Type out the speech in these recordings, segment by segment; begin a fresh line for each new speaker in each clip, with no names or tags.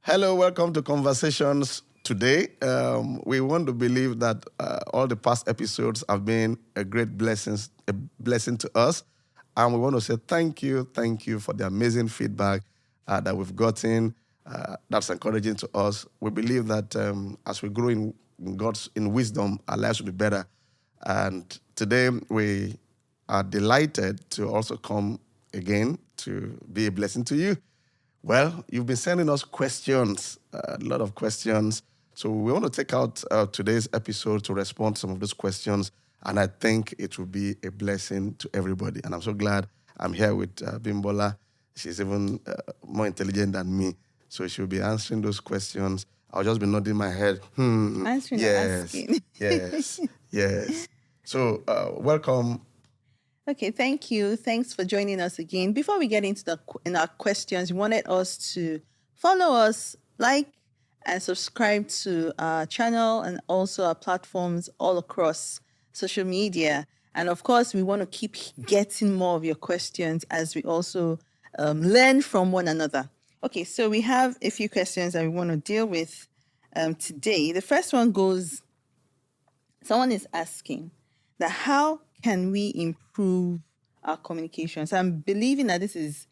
Hello, welcome to Conversations today. We want to believe that all the past episodes have been a blessing to us. And we want to say thank you for the amazing feedback that we've gotten. That's encouraging to us. We believe that as we grow in wisdom, our lives will be better. And today we are delighted to also come again to be a blessing to you. Well, you've been sending us questions, a lot of questions. So we want to take out today's episode to respond to some of those questions. And I think it will be a blessing to everybody. And I'm so glad I'm here with Bimbola. She's even more intelligent than me. So she'll be answering those questions. I'll just be nodding my head.
Answering
Yes,
and asking.
yes. So welcome.
Okay, thank you. Thanks for joining us again. Before we get into our questions, we wanted us to follow us, like, and subscribe to our channel and also our platforms all across social media. And of course, we want to keep getting more of your questions as we also learn from one another. Okay, so we have a few questions that we want to deal with today. The first one goes, someone is asking that how can we improve our communication? So I'm believing that this is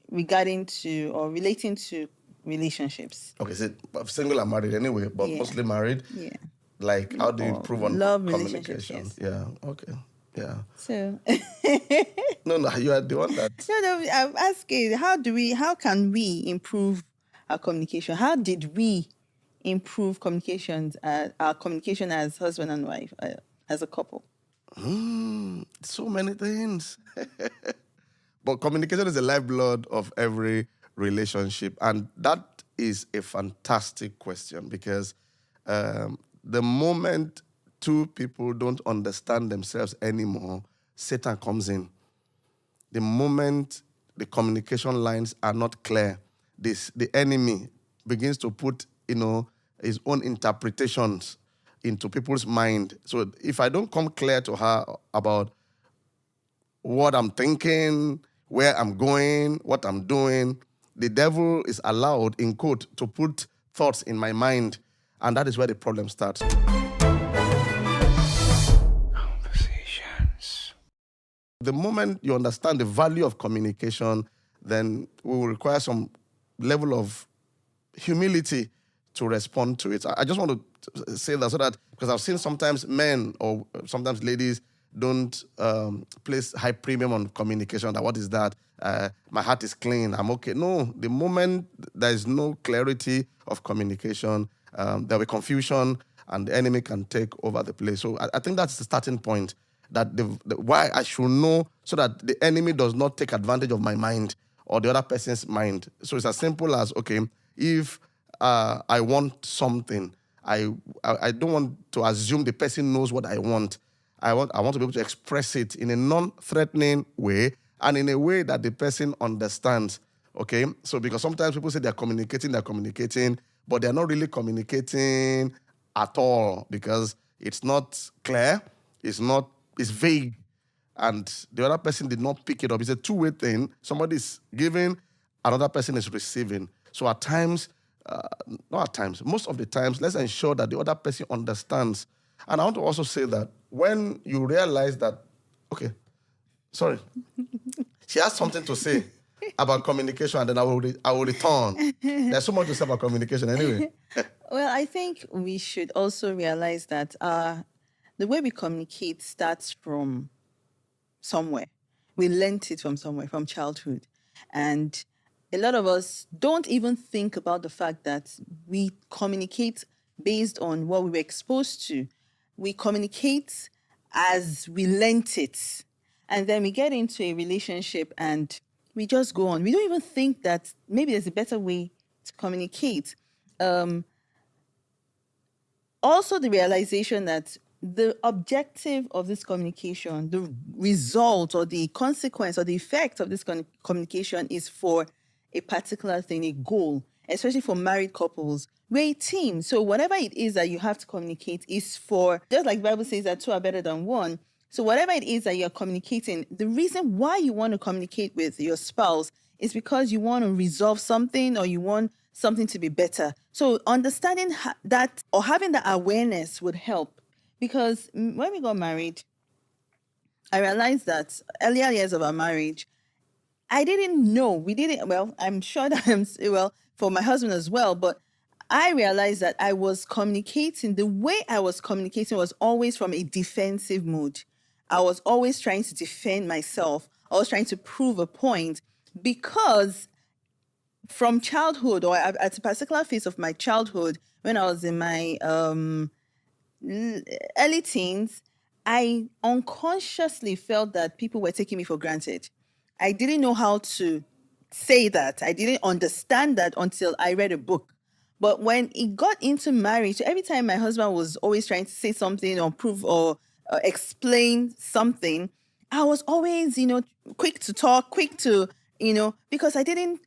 regarding to or relating to relationships.
Okay, so single and married anyway, but
Yeah.
mostly married.
Yeah.
Like, how do you
Or
improve on
love relationships,
communication?
yes.
Yeah, okay, yeah.
So
No, you are the one that...
no, I'm asking how can we improve our communication? How did we improve our communication as husband and wife, as a couple?
So many things. But communication is the lifeblood of every relationship. And that is a fantastic question because the moment two people don't understand themselves anymore, Satan comes in. The moment the communication lines are not clear, the enemy begins to put, his own interpretations into people's mind. So if I don't come clear to her about what I'm thinking, where I'm going, what I'm doing, the devil is allowed, in quote, to put thoughts in my mind. And that is where the problem starts. Conversations. The moment you understand the value of communication, then we will require some level of humility to respond to it. I just want to say that so that, because I've seen sometimes men or sometimes ladies don't place high premium on communication. That what is that? My heart is clean. I'm okay. No, the moment there is no clarity of communication, there will be confusion and the enemy can take over the place. So I think that's the starting point. That why I should know so that the enemy does not take advantage of my mind or the other person's mind. So it's as simple as, okay, if I want something, I don't want to assume the person knows what I want. I want to be able to express it in a non-threatening way and in a way that the person understands. Okay, so because sometimes people say they're communicating, but they're not really communicating at all because it's not clear, it's vague, and the other person did not pick it up. It's a two-way thing. Somebody is giving, another person is receiving. So at times, not at times, most of the times, let's ensure that the other person understands. And I want to also say that when you realize that, okay, sorry, she has something to say about communication, and then I will return. There's so much to say about communication anyway.
Well, I think we should also realize that the way we communicate starts from somewhere. We learnt it from somewhere, from childhood. And a lot of us don't even think about the fact that we communicate based on what we were exposed to. We communicate as we learnt it. And then we get into a relationship and we just go on. We don't even think that maybe there's a better way to communicate. Also, the realization that the objective of this communication, the result or the consequence or the effect of this communication is for a particular thing, a goal, especially for married couples. We're a team. So whatever it is that you have to communicate is for, just like the Bible says that two are better than one. So whatever it is that you're communicating, the reason why you want to communicate with your spouse It's because you want to resolve something or you want something to be better. So understanding that or having the awareness would help. Because when we got married, I realized that earlier years of our marriage, I didn't know. We didn't, well, I'm sure that well, for my husband as well, but I realized that I was communicating, the way I was communicating was always from a defensive mood. I was always trying to defend myself. I was trying to prove a point because from childhood or at a particular phase of my childhood, when I was in my early teens, I unconsciously felt that people were taking me for granted. I didn't know how to say that. I didn't understand that until I read a book. But when it got into marriage, every time my husband was always trying to say something or prove or explain something, I was always, quick to talk, quick to, because I didn't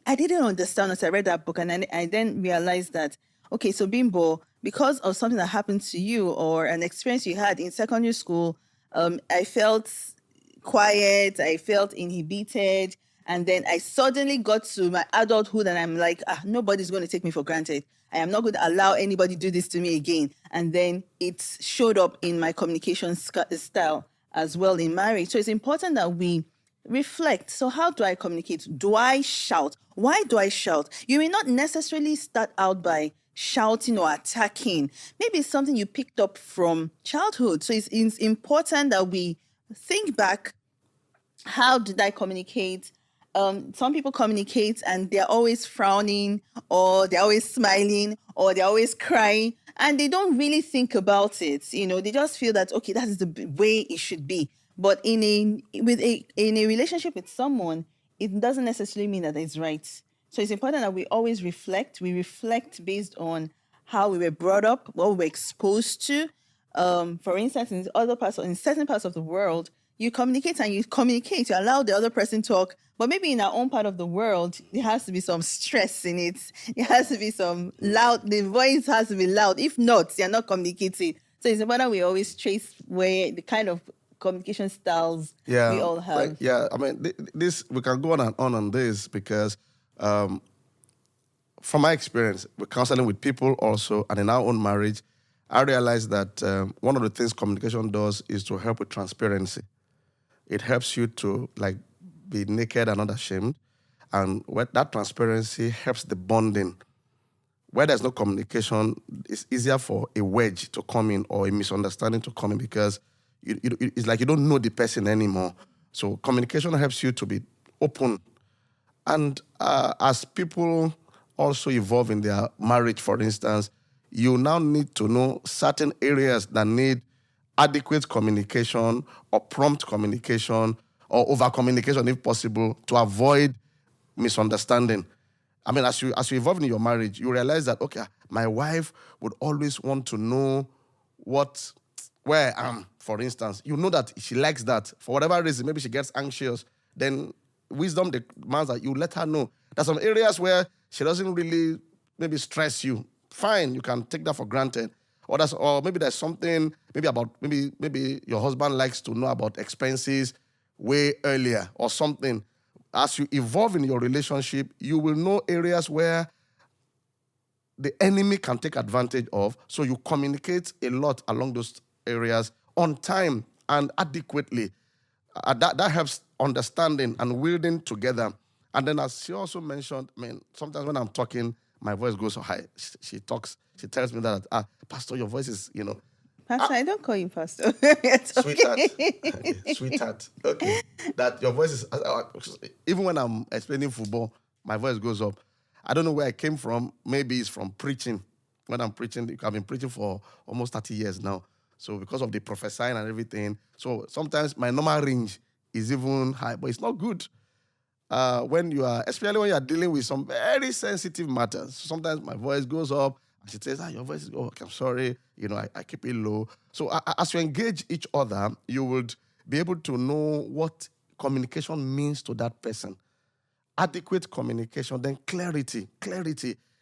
understand until I read that book, and I then realized that, okay, so Bimbo, because of something that happened to you or an experience you had in secondary school, I felt quiet, I felt inhibited. And then I suddenly got to my adulthood and I'm like, nobody's going to take me for granted. I am not going to allow anybody to do this to me again. And then it showed up in my communication style as well in marriage. So it's important that we reflect. So how do I communicate? Do I shout? Why do I shout? You may not necessarily start out by shouting or attacking. Maybe it's something you picked up from childhood. So it's important that we think back. How did I communicate? Some people communicate and they're always frowning or they're always smiling or they're always crying and they don't really think about it. They just feel that, okay, that is the way it should be. But in a relationship with someone, it doesn't necessarily mean that it's right. So it's important that we always reflect. We reflect based on how we were brought up, what we were exposed to. For instance, in certain parts of the world, you communicate and you communicate, you allow the other person talk. But maybe in our own part of the world, there has to be some stress in it. It has to be some loud, the voice has to be loud. If not, you're not communicating. So it's important we always trace where the kind of communication styles we all have.
I mean, this we can go on and on this because from my experience with counseling with people also and in our own marriage, I realized that one of the things communication does is to help with transparency. It helps you to be naked and unashamed. And that transparency helps the bonding. Where there's no communication, it's easier for a wedge to come in or a misunderstanding to come in because it's like you don't know the person anymore. So communication helps you to be open. And as people also evolve in their marriage, for instance, you now need to know certain areas that need adequate communication or prompt communication or over communication if possible to avoid misunderstanding. I mean, as you evolve in your marriage, you realize that, okay, my wife would always want to know where I am, for instance. You know that she likes that. For whatever reason, maybe she gets anxious. Then wisdom demands that you let her know. There's some areas where she doesn't really maybe stress you. Fine, you can take that for granted. Or maybe there's something maybe your husband likes to know about expenses way earlier or something. As you evolve in your relationship, you will know areas where the enemy can take advantage of. So you communicate a lot along those areas on time and adequately. That helps understanding and wielding together. And then as she also mentioned, I mean, sometimes when I'm talking, my voice goes so high. She tells me that, Pastor, your voice is,
Pastor, I don't call you Pastor.
Sweetheart. Okay, sweetheart. Okay. That your voice is, even when I'm explaining football, my voice goes up. I don't know where I came from. Maybe it's from preaching. When I'm preaching, I've been preaching for almost 30 years now. So because of the prophesying and everything, so sometimes my normal range is even high, but it's not good. Especially when you are dealing with some very sensitive matters. Sometimes my voice goes up, and she says, your voice is, okay, I'm sorry, I keep it low. So as you engage each other, you would be able to know what communication means to that person. Adequate communication, then clarity.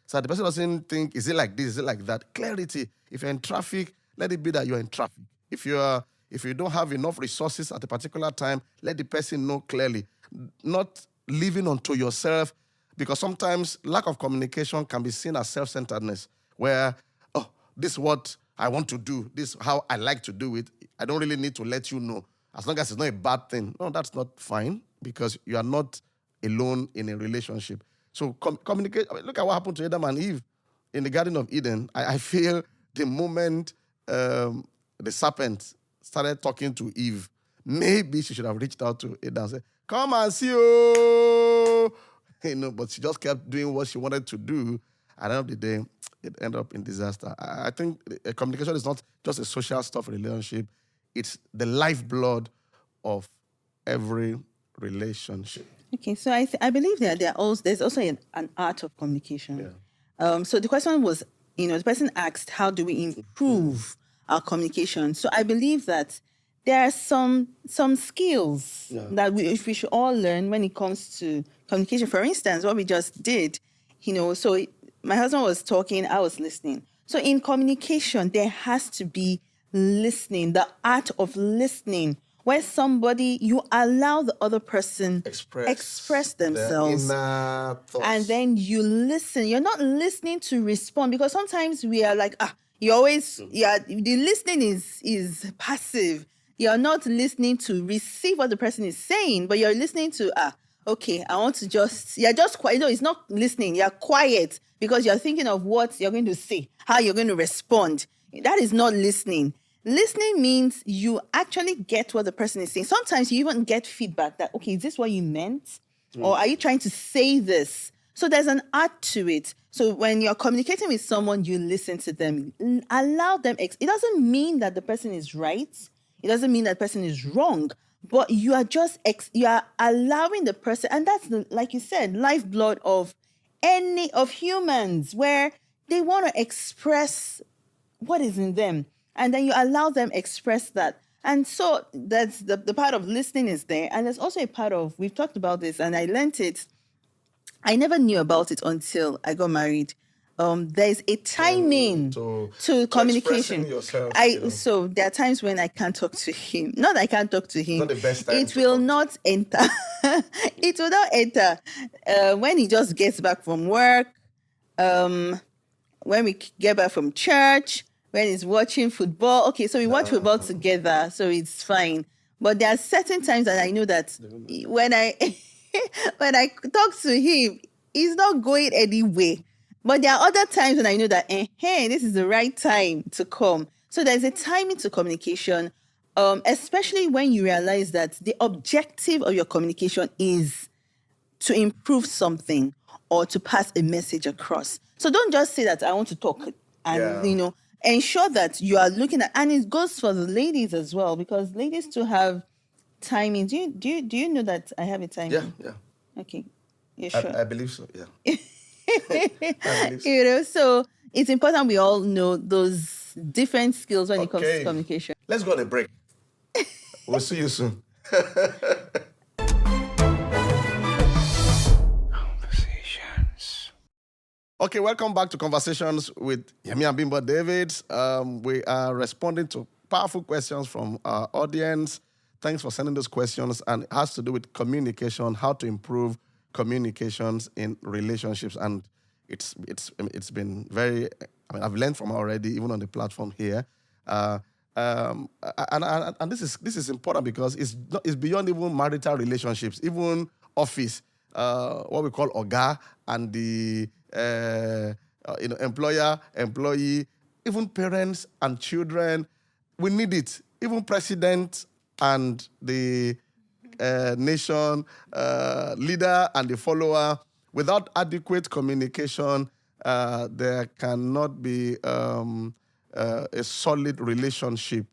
So the person doesn't think, is it like this, is it like that? Clarity. If you're in traffic, let it be that you're in traffic. If you don't have enough resources at a particular time, let the person know clearly. Not living unto yourself, because sometimes lack of communication can be seen as self-centeredness, where, oh, this is what I want to do, this is how I like to do it. I don't really need to let you know, as long as it's not a bad thing. No, that's not fine, because you are not alone in a relationship. So communicate. I mean, look at what happened to Adam and Eve in the Garden of Eden. I feel the moment the serpent started talking to Eve, maybe she should have reached out to Adam and said, come and see, oh. But she just kept doing what she wanted to do. At the end of the day, it ended up in disaster. I think communication is not just a social stuff relationship. It's the lifeblood of every relationship.
Okay, so I believe that there's also an art of communication.
Yeah.
So the question was, the person asked, how do we improve our communication? So I believe that there are some skills that we should all learn when it comes to communication. For instance, what we just did, so my husband was talking, I was listening. So in communication, there has to be listening, the art of listening, where you allow the other person express themselves, and then you listen. You're not listening to respond, because sometimes we are like, the listening is passive. You're not listening to receive what the person is saying, but you're listening to, okay, I want to you're just quiet. It's not listening. You're quiet because you're thinking of what you're going to say, how you're going to respond. That is not listening. Listening means you actually get what the person is saying. Sometimes you even get feedback that, okay, is this what you meant? Or are you trying to say this? So there's an art to it. So when you're communicating with someone, you listen to them, allow them. It doesn't mean that the person is right. It doesn't mean that the person is wrong, but you are just, you are allowing the person, and that's, like you said, lifeblood of humans, where they want to express what is in them. And then you allow them express that. And so that's the part of listening is there. And there's also a part of, we've talked about this and I learned it. I never knew about it until I got married. There's a timing to communication. So there are times when I can't talk to him. Not that I can't talk to him.
Not the best time.
It will not enter. It will not enter. When he just gets back from work, when we get back from church, when he's watching football. Okay, so we watch football together, so it's fine. But there are certain times that I know that when I talk to him, he's not going anywhere. But there are other times when I know that, hey, this is the right time to come. So there's a timing to communication, especially when you realize that the objective of your communication is to improve something or to pass a message across. So don't just say that I want to talk and, ensure that you are looking at, and it goes for the ladies as well, because ladies too have timing. Do you know that I have a timing?
Yeah.
Okay. You sure?
I believe so, yeah. I believe so.
So it's important we all know those different skills when it comes to communication.
Let's go on a break. We'll see you soon. Okay, welcome back to Conversations with Yemi and Bimbo Davids. We are responding to powerful questions from our audience. Thanks for sending those questions. And it has to do with communication, how to improve communications in relationships. And it's been very, I've learned from already, even on the platform here. And this is important because it's beyond even marital relationships, even office, what we call Oga and the employer, employee, even parents and children. We need it. Even president and the nation leader and the follower. Without adequate communication, there cannot be a solid relationship.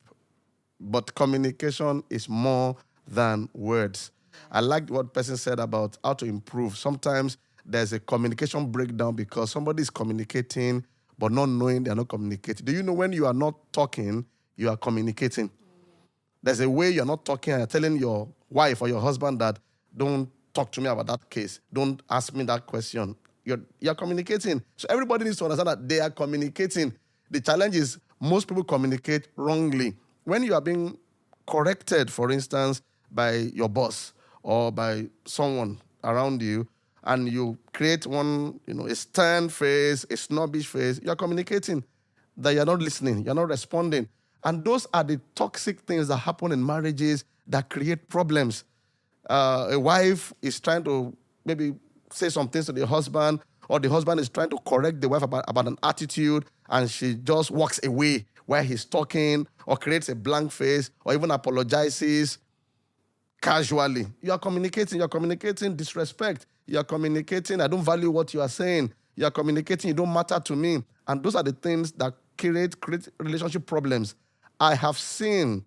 But communication is more than words. I liked what person said about how to improve. Sometimes there's a communication breakdown because somebody is communicating but not knowing they're not communicating. Do you know when you are not talking, you are communicating? There's a way you're not talking and you're telling your wife or your husband that don't talk to me about that case. Don't ask me that question. You're communicating. So everybody needs to understand that they are communicating. The challenge is most people communicate wrongly. When you are being corrected, for instance, by your boss or by someone, around you, and you create one, a stern face, a snobbish face, you're communicating that you're not listening, you're not responding. And those are the toxic things that happen in marriages that create problems. A wife is trying to maybe say some things to the husband, or the husband is trying to correct the wife about an attitude, and she just walks away while he's talking, or creates a blank face, or even apologizes casually. You're communicating disrespect. You're communicating, I don't value what you are saying. You're communicating, you don't matter to me. And those are the things that create relationship problems. I have seen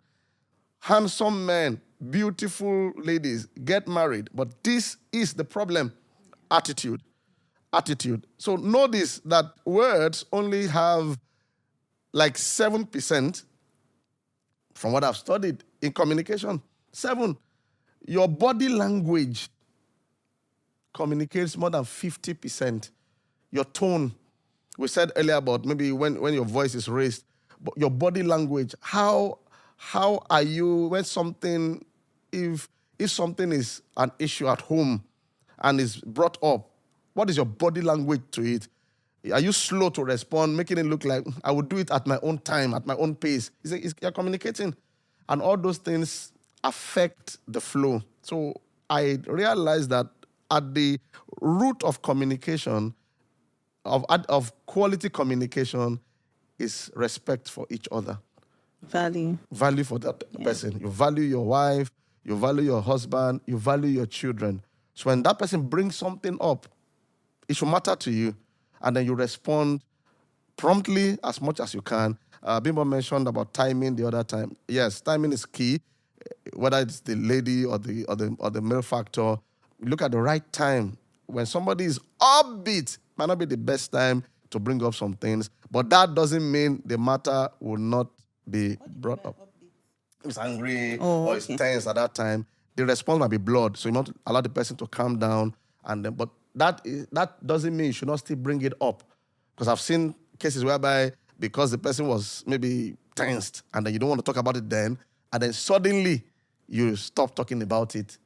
handsome men, beautiful ladies get married, but this is the problem. Attitude. So notice that words only have like 7%, from what I've studied in communication. 7. Your body language communicates more than 50%. Your tone. We said earlier about maybe when your voice is raised, but your body language. How are you when something, if something is an issue at home and is brought up, what is your body language to it? Are you slow to respond, making it look like I would do it at my own time, at my own pace? You're communicating. And all those things affect the flow. So I realized that at the root of communication, of quality communication, is respect for each other. Value for that person. You value your wife, you value your husband, you value your children. So when that person brings something up, it should matter to you, and then you respond promptly as much as you can. Bimbo mentioned about timing the other time. Yes, timing is key, whether it's the lady or the male factor. Look at the right time. When somebody is upbeat, might not be the best time to bring up some things, but that doesn't mean the matter will not be brought up. If it's angry or it's tense at that time, the response might be blood. So you want to allow the person to calm down, but that doesn't mean you should not still bring it up. Because I've seen cases whereby, because the person was maybe tensed, and then you don't want to talk about it then, and then suddenly you stop talking about it.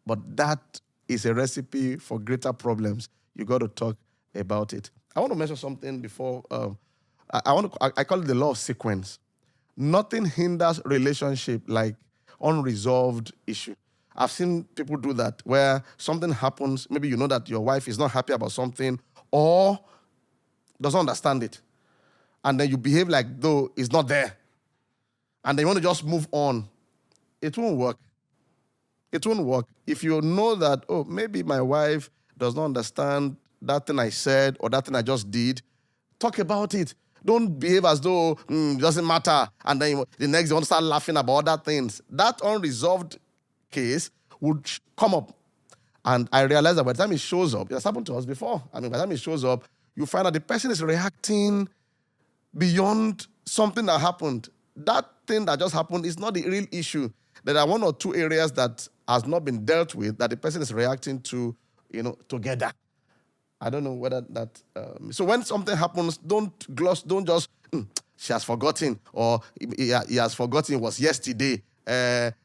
But that is a recipe for greater problems. You got to talk about it. I want to mention something before. I call it the law of sequence. Nothing hinders relationship like unresolved issue. I've seen people do that, where something happens, maybe you know that your wife is not happy about something or doesn't understand it, and then you behave like though it's not there, and then you want to just move on. It won't work. It won't work. If you know that, oh, maybe my wife does not understand that thing I said or that thing I just did, talk about it. Don't behave as though it doesn't matter, and then the next you want to start laughing about other things. That unresolved case would come up. And I realized that by the time it shows up, it's happened to us before. By the time it shows up, you find that the person is reacting beyond something that happened. That thing that just happened is not the real issue. There are 1 or 2 areas that has not been dealt with that the person is reacting to, together. I don't know whether that... so when something happens, don't just, she has forgotten, or he has forgotten it was yesterday.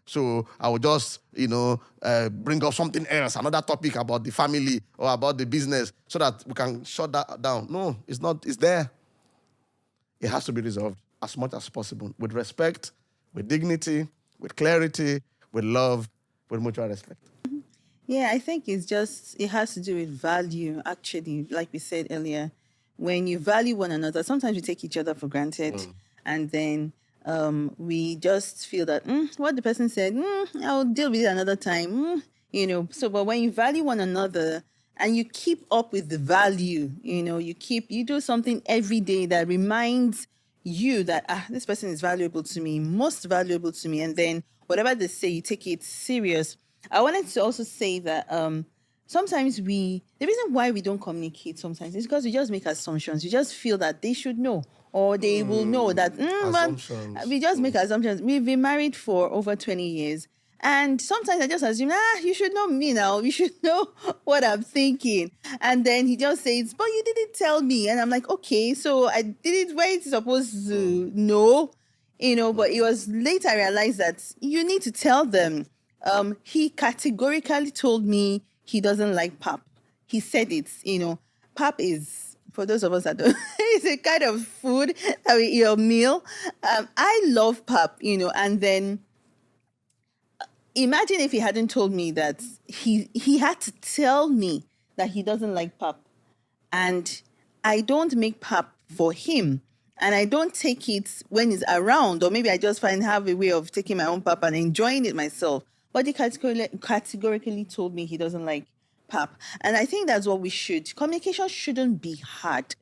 So I will just, bring up something else, another topic about the family or about the business, so that we can shut that down. No, it's not. It's there. It has to be resolved as much as possible with respect, with dignity, with clarity, with love, with mutual respect.
Yeah, I think it has to do with value, actually, like we said earlier. When you value one another, sometimes we take each other for granted, and then we just feel that what the person said, I'll deal with it another time. So, but when you value one another and you keep up with the value, you do something every day that reminds you that this person is valuable to me, most valuable to me, and then whatever they say, you take it serious. I wanted to also say that sometimes the reason why we don't communicate sometimes is because we just make assumptions. We just feel that they should know, or they will know that.
Assumptions.
We just make assumptions. We've been married for over 20 years. And sometimes I just assume, you should know me now. You should know what I'm thinking. And then he just says, but you didn't tell me. And I'm like, okay, so I did it where it's supposed to know, but it was later I realized that you need to tell them. He categorically told me he doesn't like pap. He said it, pap is, for those of us that don't, it's a kind of food that we eat, a meal. I love pap, and then imagine if he hadn't told me that he had to tell me that he doesn't like pap, and I don't make pap for him, and I don't take it when he's around, or maybe I just have a way of taking my own pap and enjoying it myself. But he categorically told me he doesn't like pap, and I think that's what we should. Communication shouldn't be hard.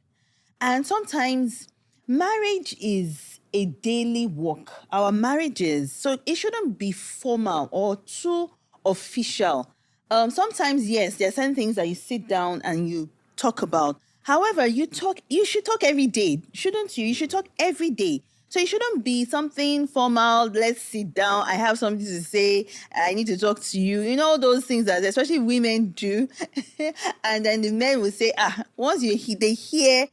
And sometimes marriage is a daily work, our marriages. So it shouldn't be formal or too official. Sometimes, yes, there are certain things that you sit down and you talk about. However, you should talk every day, shouldn't you? You should talk every day. So it shouldn't be something formal. Let's sit down. I have something to say. I need to talk to you. You know, those things that especially women do. And then the men will say, once they hear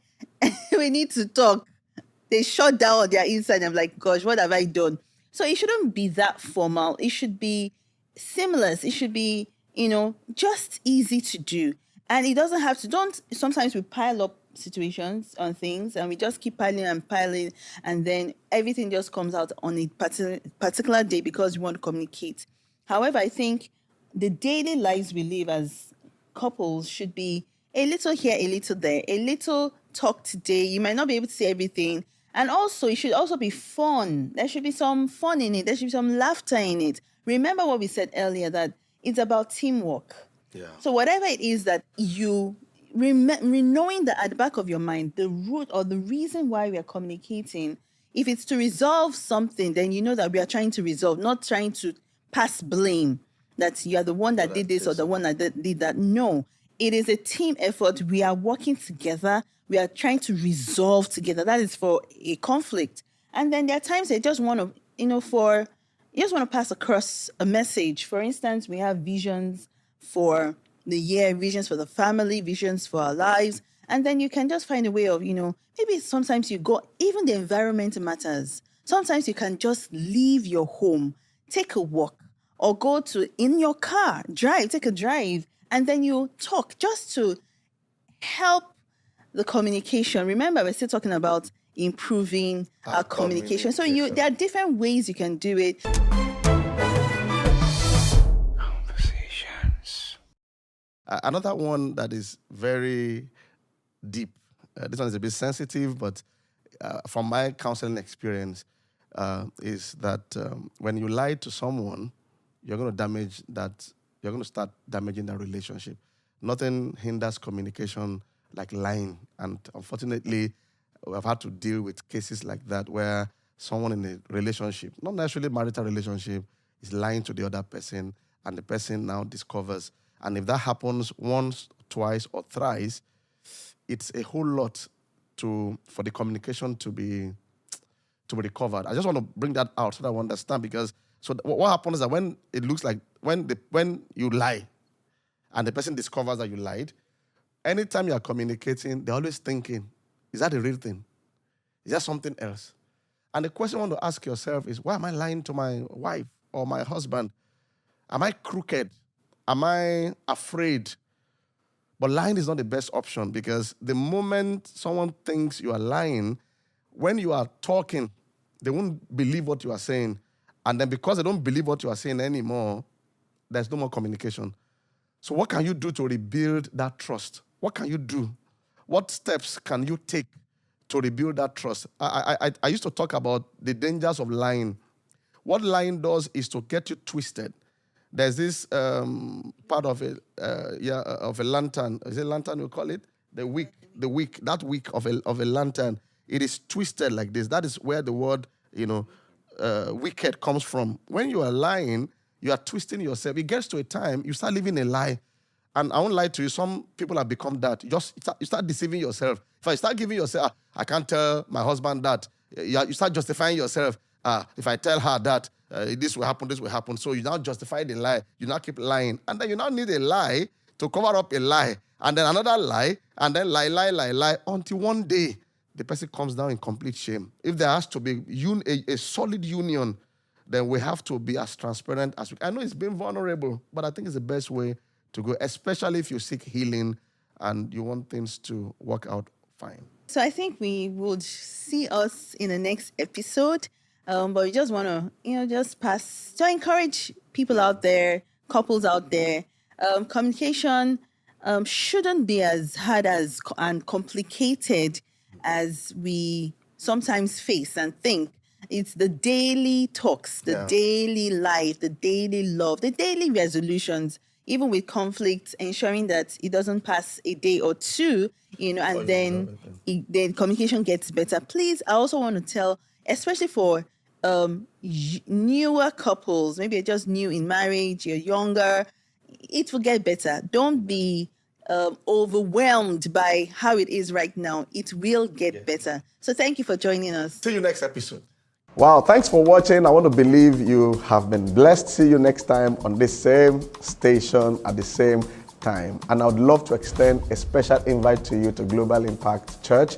we need to talk, they shut down on their inside. I'm like, gosh, what have I done? So it shouldn't be that formal. It should be seamless. It should be, just easy to do. And it doesn't have to, sometimes we pile up situations on things and we just keep piling and piling, and then everything just comes out on a particular day because we want to communicate. However, I think the daily lives we live as couples should be a little here, a little there, a little talk today. You might not be able to say everything. And also, it should also be fun. There should be some fun in it. There should be some laughter in it. Remember what we said earlier, that it's about teamwork.
Yeah.
So whatever it is that you knowing that at the back of your mind, the root or the reason why we are communicating, if it's to resolve something, then you know that we are trying to resolve, not trying to pass blame that you are the one that did this or the one that did that. No, it is a team effort. We are working together. We are trying to resolve together. That is for a conflict. And then there are times they just want to, you just want to pass across a message. For instance, we have visions for the year, visions for the family, visions for our lives. And then you can just find a way of, maybe sometimes you go, even the environment matters. Sometimes you can just leave your home, take a walk, or go in your car, take a drive, and then you talk just to help the communication. Remember, we're still talking about improving our communication. So there are different ways you can do it.
Conversations. Another one that is very deep. This one is a bit sensitive, but from my counseling experience, is that when you lie to someone, you're going to start damaging that relationship. Nothing hinders communication like lying. And unfortunately, I've had to deal with cases like that where someone in a relationship, not necessarily marital relationship, is lying to the other person, and the person now discovers. And if that happens once, twice, or thrice, it's a whole lot for the communication to be recovered. I just want to bring that out so that I understand, because what happens is that when it looks like when you lie and the person discovers that you lied, anytime you are communicating, they're always thinking, is that the real thing? Is that something else? And the question you want to ask yourself is, why am I lying to my wife or my husband? Am I crooked? Am I afraid? But lying is not the best option, because the moment someone thinks you are lying, when you are talking, they won't believe what you are saying. And then because they don't believe what you are saying anymore, there's no more communication. So what can you do to rebuild that trust? What can you do? What steps can you take to rebuild that trust? I used to talk about the dangers of lying. What lying does is to get you twisted. There's this part of a lantern. Is it lantern we call it? The wick of a lantern. It is twisted like this. That is where the word, wicked comes from. When you are lying, you are twisting yourself. It gets to a time you start living a lie. And I won't lie to you, some people have become that. You start deceiving yourself. If I start giving yourself, I can't tell my husband that. You start justifying yourself. If I tell her that, this will happen. So you now justify the lie. You now keep lying. And then you now need a lie to cover up a lie. And then another lie. And then lie. Until one day, the person comes down in complete shame. If there has to be a solid union, then we have to be as transparent as we can. I know it's being vulnerable, but I think it's the best way to go, especially if you seek healing and you want things to work out fine.
So I think we would see us in the next episode. But we just want to, just pass to encourage people out there, couples out there. Communication shouldn't be as hard and complicated as we sometimes face and think. It's the daily talks, the daily life, the daily love, the daily resolutions, even with conflicts, ensuring that it doesn't pass a day or two, and then the communication gets better. Please, I also want to tell, especially for newer couples, maybe you're just new in marriage, you're younger, it will get better. Don't be overwhelmed by how it is right now. It will get better. So thank you for joining us.
See you next episode. Wow, thanks for watching. I want to believe you have been blessed. See you next time on this same station at the same time. And I would love to extend a special invite to you to Global Impact Church.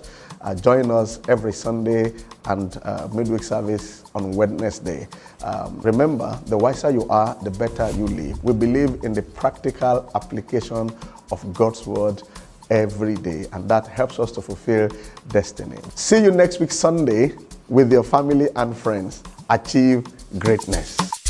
Join us every Sunday and midweek service on Wednesday. Remember, the wiser you are, the better you live. We believe in the practical application of God's word every day, and that helps us to fulfill destiny. See you next week Sunday with your family and friends. Achieve greatness.